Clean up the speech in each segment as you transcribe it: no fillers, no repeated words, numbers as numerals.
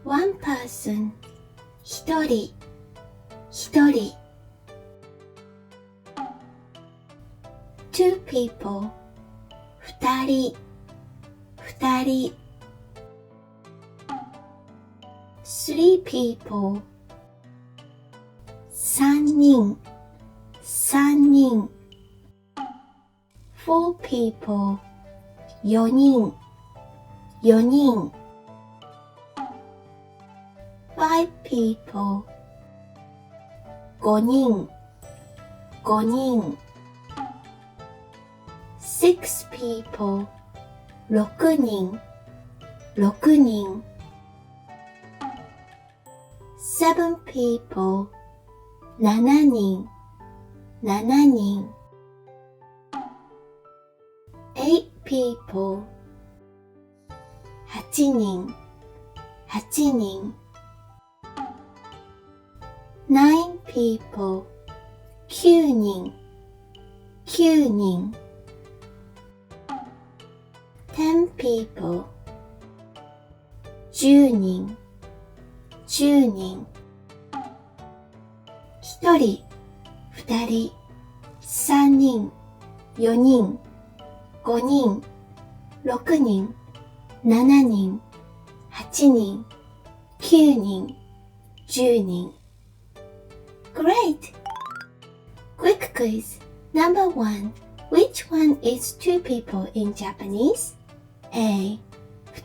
one person 一人一人 two people 二人二人 three people 三人三人 four people 四人四人 five people 五人五人 six people 六人六人 seven people 七人七人 eight people 八人八人 nine people 九人九人 ten people 十人十人一人二人三人四人五人六人七人八人九人十人 Great! Quick quiz. Number 1. Which one is two people in Japanese? A.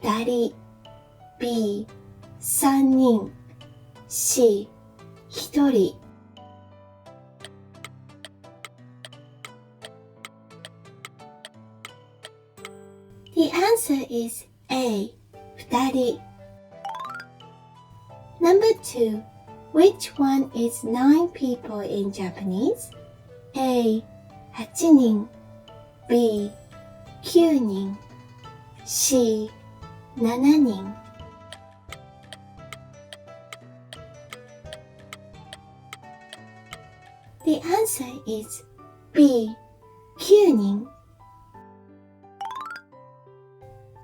二人 B. 三人 C. 一人 The answer is A. 二人 Number 2. Which one is 9 people in Japanese? A. 8人 B. 9人 C. 7人 The answer is B. 9人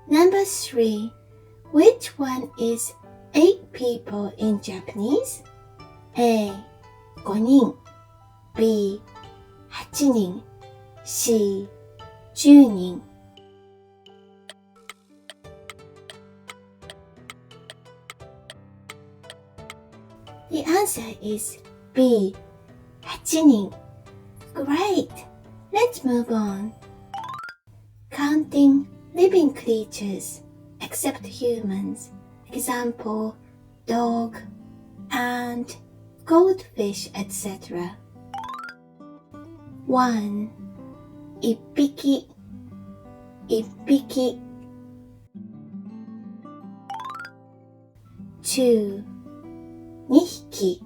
Number 3. Which one is 8 people in Japanese? A. 5人 B. 8人 C. 10人 The answer is B. 8人 Great! Let's move on. Counting living creatures except humans. Example, dog, ant, goldfish, etc. 1. 一匹一匹 2. 二匹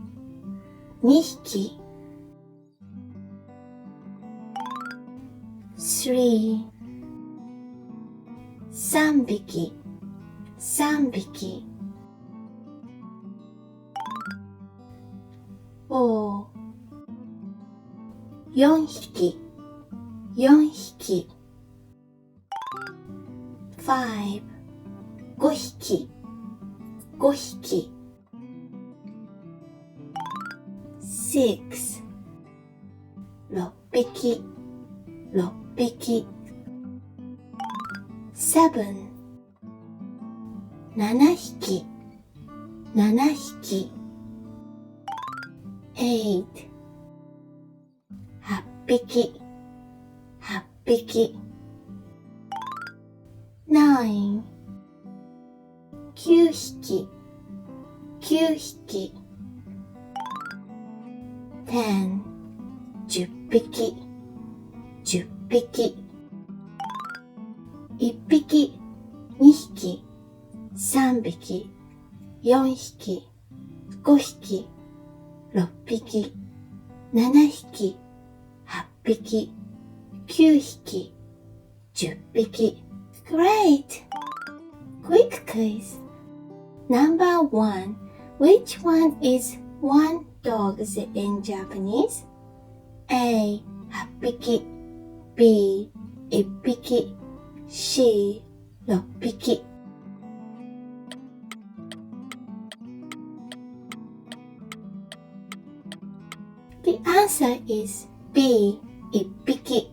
二匹 3. 三匹三匹 4. 四匹四匹 5. 五匹五匹 6. 六匹六匹 7. 七匹七匹 8. 八匹八匹 9. 九匹九匹 10. 十匹十匹一匹二匹三匹四匹五匹六匹七匹八匹九匹十匹 Great! Quick quiz. Number 1. Which one is one dog in Japanese? A. 八匹 B. 一匹 C. 六匹 answer is B. 1匹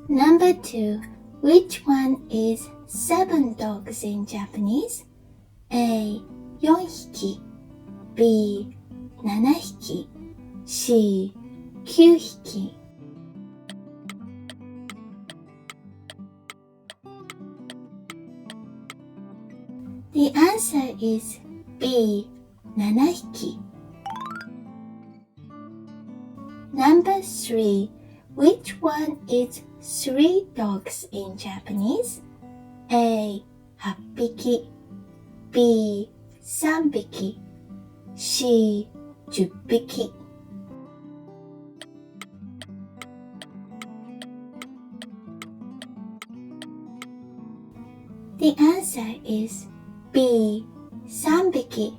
Number 2. Which one is 7 dogs in Japanese? A. 4匹 B. 7匹 C. 9匹 The answer is B. 7匹 Number 3. Which one is 3 dogs in Japanese? A. 8匹 B. 3匹 C. 10匹 The answer is B. 3匹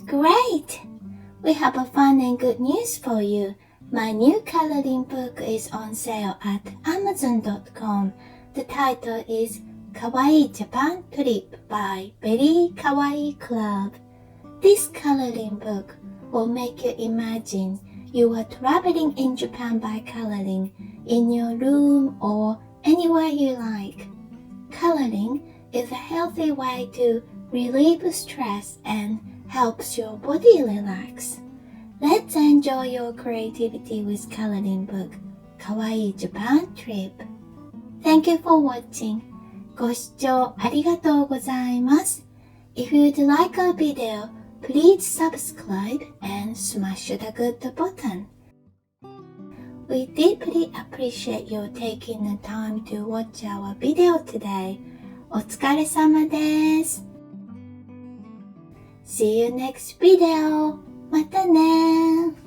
Great! We have a fun and good news for you. My new coloring book is on sale at Amazon.com. The title is Kawaii Japan Trip by Very Kawaii Club. This coloring book will make you imagine you are traveling in Japan by coloring in your room or anywhere you like. Coloring is a healthy way to relieve stress and helps your body relax. Let's enjoy your creativity with coloring book Kawaii Japan Trip. Thank you for watching. ご視聴ありがとうございます。If you'd like our video, please subscribe and smash the good button. We deeply appreciate you taking the time to watch our video today. お疲れ様です。See you next video. またね